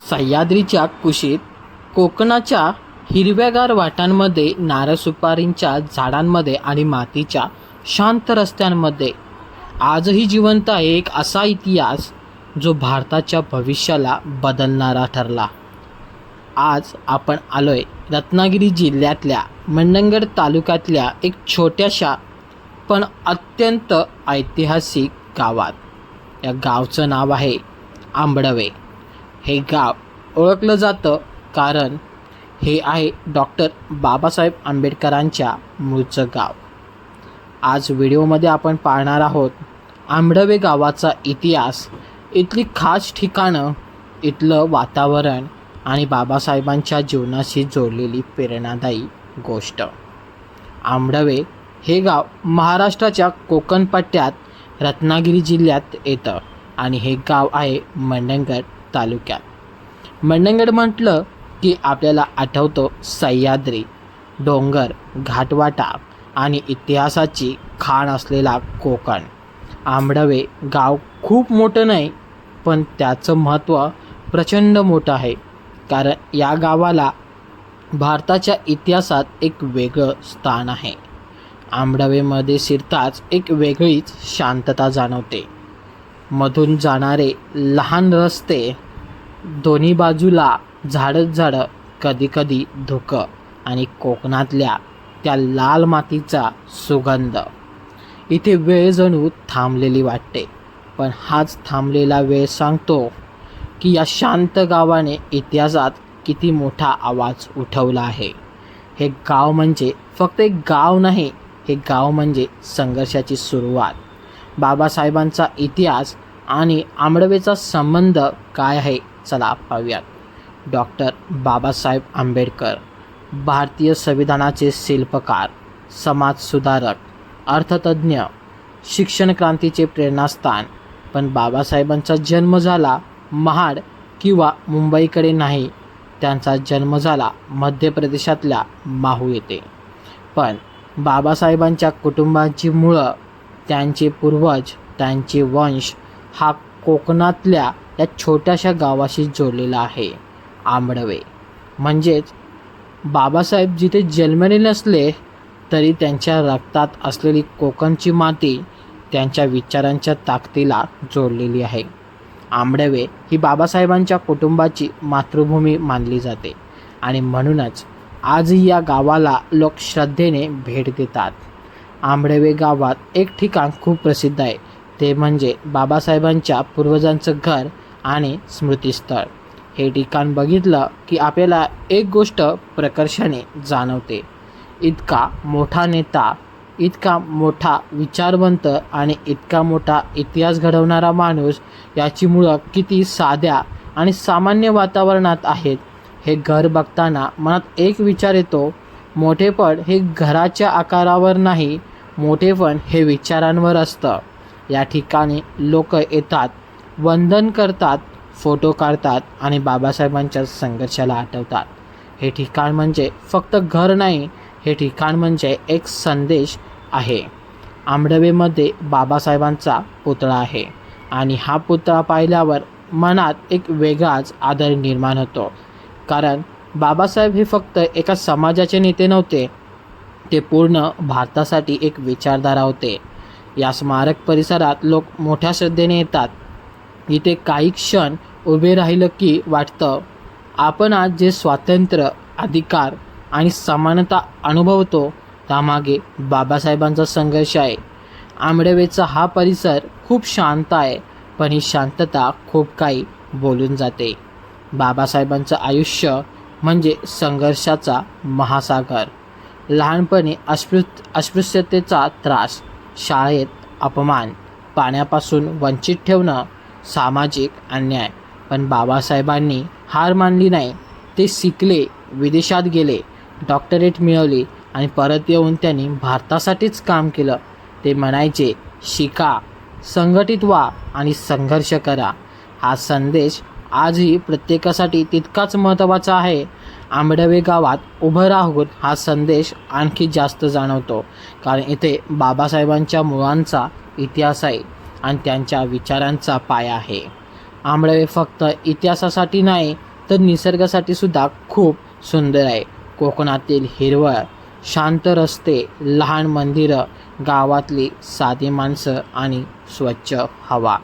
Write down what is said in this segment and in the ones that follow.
सह्याद्रीच्या कुशीत कोकणाच्या हिरव्यागार वाटांमध्ये, नारळसुपारींच्या झाडांमध्ये आणि मातीच्या शांत रस्त्यांमध्ये आजही जिवंत आहे एक असा इतिहास जो भारताच्या भविष्याला बदलणारा ठरला. आज आपण आलोय रत्नागिरी जिल्ह्यातल्या मंडणगड तालुक्यातल्या एक छोट्याशा पण अत्यंत ऐतिहासिक गावात. या गावचं नाव आहे आंबडवे. हे गाव ओळखलं जातं कारण हे आहे डॉक्टर बाबासाहेब आंबेडकरांच्या मूळचं गाव. आज व्हिडिओमध्ये आपण पाहणार आहोत आंबडवे गावाचा इतिहास, इथली खास ठिकाणं, इथलं वातावरण आणि बाबासाहेबांच्या जीवनाशी जोडलेली प्रेरणादायी गोष्ट. आंबडवे हे गाव महाराष्ट्राच्या कोकण पट्ट्यात रत्नागिरी जिल्ह्यात येतं आणि हे गाव आहे मंडणगड तालुक्यात. मंडणगड म्हटलं की आपल्याला आठवतो सह्याद्री, डोंगर, घाटवाटा आणि इतिहासाची खाण असलेला कोकण. आंबडवे गाव खूप मोठं नाही, पण त्याचं महत्त्व प्रचंड मोठं आहे, कारण या गावाला भारताच्या इतिहासात एक वेगळं स्थान आहे. आंबडवेमध्ये शिरताच एक वेगळीच शांतता जाणवते. मधून जाणारे लहान रस्ते, दोन्ही बाजूला झाडं, कधीकधी धुकं आणि कोकणातल्या त्या लाल मातीचा सुगंध. इथे वेळ जणू थांबलेली वाटते, पण हाच थांबलेला वेळ सांगतो की या शांत गावाने इतिहासात किती मोठा आवाज उठवला आहे. हे गाव म्हणजे फक्त एक गाव नाही, हे गाव म्हणजे संघर्षाची सुरुवात. बाबासाहेबांचा इतिहास आणि आंबडवेचा संबंध काय आहे, चला पाहूयात. डॉक्टर बाबासाहेब आंबेडकर भारतीय संविधानाचे शिल्पकार, समाजसुधारक, अर्थतज्ज्ञ, शिक्षण क्रांतीचे प्रेरणास्थान. पण बाबासाहेबांचा जन्म झाला महाड किंवा मुंबईकडे नाही, त्यांचा जन्म झाला मध्य प्रदेशातल्या माहू येथे. पण बाबासाहेबांच्या कुटुंबाची मुळं, त्यांचे पूर्वज, त्यांचे वंश हा कोकणातल्या या छोट्याशा गावाशी जोडलेला आहे. आंबडवे म्हणजेच बाबासाहेब जिथे जन्मले नसले तरी त्यांच्या रक्तात असलेली कोकणची माती त्यांच्या विचारांच्या ताकदीला जोडलेली आहे. आंबडवे ही बाबासाहेबांच्या कुटुंबाची मातृभूमी मानली जाते आणि म्हणूनच आजही या गावाला लोक श्रद्धेने भेट देतात. आंबडवे गावात एक ठिकाण खूप प्रसिद्ध आहे, ते म्हणजे बाबासाहेबांच्या पूर्वजांचं घर आणि स्मृतिस्थळ. हे ठिकाण बघितलं की आपल्याला एक गोष्ट प्रकर्षाने जाणवते. इतका मोठा नेता, इतका मोठा विचारवंत आणि इतका मोठा इतिहास घडवणारा माणूस, याची मुळं किती साध्या आणि सामान्य वातावरणात आहेत. हे घर बघताना मनात एक विचार येतो, मोठेपण हे घराच्या आकारावर नाही, मोठेपण हे विचारांवर असतं. या ठिकाणी लोक येतात, वंदन करतात, फोटो काढतात आणि बाबासाहेबांच्या संघर्षाला आठवतात. हे ठिकाण म्हणजे फक्त घर नाही, हे ठिकाण म्हणजे एक संदेश आहे. आंबडवेमध्ये बाबासाहेबांचा पुतळा आहे आणि हा पुतळा पाहिल्यावर मनात एक वेगळाच आदर निर्माण होतो. कारण बाबासाहेब हे फक्त एका समाजाचे नेते नव्हते, ते पूर्ण भारतासाठी एक विचारधारा होते. या स्मारक परिसरात लोक मोठ्या श्रद्धेने येतात. इथे काही क्षण उभे राहिलं की वाटतं आपण आज जे स्वातंत्र्य, अधिकार आणि समानता अनुभवतो त्यामागे बाबासाहेबांचा संघर्ष आहे. आंबडवेचा हा परिसर खूप शांत आहे, पण ही शांतता खूप काही बोलून जाते. बाबासाहेबांचं आयुष्य म्हणजे संघर्षाचा महासागर. लहानपणी अस्पृश्यतेचा त्रास, शाळेत अपमान, पाण्यापासून वंचित ठेवणं, सामाजिक अन्याय. पण बाबासाहेबांनी हार मानली नाही. ते शिकले, विदेशात गेले, डॉक्टरेट मिळवली आणि परत येऊन त्यांनी भारतासाठीच काम केलं. ते म्हणायचे, शिका, संघटित व्हा आणि संघर्ष करा. हा संदेश आजही प्रत्येकासाठी तितकाच महत्त्वाचा आहे. आंबडवे गावात उभं राहून हा संदेश आणखी जास्त जाणवतो, कारण इथे बाबासाहेबांच्या मुळांचा इतिहास आहे आणि त्यांच्या विचारांचा पाया आहे. आंबडवे फक्त इतिहासासाठी नाही, तर निसर्गासाठी सुद्धा खूप सुंदर आहे. कोकणातील हिरवळ, शांत रस्ते, लहान मंदिरं, गावातली साधी माणसं आणि स्वच्छ हवा,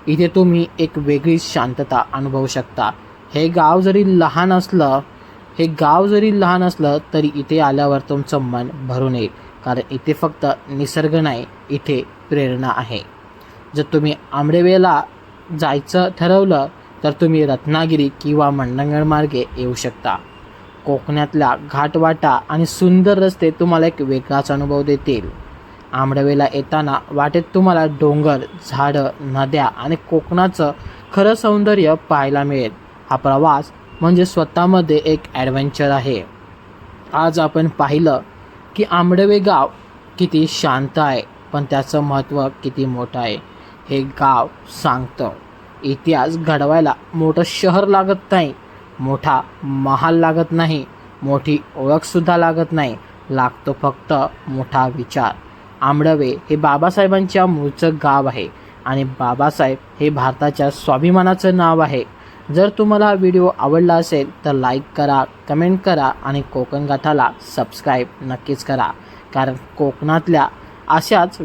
इथे तुम्ही एक वेगळीच शांतता अनुभवू शकता. हे गाव जरी लहान असलं तरी इथे आल्यावर तुमचं मन भरून येईल, कारण इथे फक्त निसर्ग नाही, इथे प्रेरणा आहे. जर तुम्ही आंबेवेला जायचं ठरवलं तर तुम्ही रत्नागिरी किंवा मंडणगड मार्गे येऊ शकता. कोकणातल्या घाटवाटा आणि सुंदर रस्ते तुम्हाला एक वेगळाच अनुभव देतील. आंबेवेला येताना वाटेत तुम्हाला डोंगर, झाडं, नद्या आणि कोकणाचं खरं सौंदर्य पाहायला मिळेल. हा प्रवास म्हणजे स्वतःमध्ये एक ॲडव्हेंचर आहे. आज आपण पाहिलं की आंबेवे गाव किती शांत आहे, पण त्याचं महत्त्व किती मोठं आहे. हे गाव सांगतं इतिहास घडवायला मोठं शहर लागत नाही, मोठा महाल लागत नाही, मोठी ओळखसुद्धा लागत नाही, लागतो फक्त मोठा विचार. आंबेवे हे बाबासाहेबांच्या मूळचं गाव आहे आणि बाबासाहेब हे भारताच्या स्वाभिमानाचं नाव आहे. जर तुम्हाला हा व्हिडिओ आवडला असेल तर लाईक करा, कमेंट करा आणि कोकण गाथाला सबस्क्राईब नक्कीच करा, कारण कोकणातल्या अशाच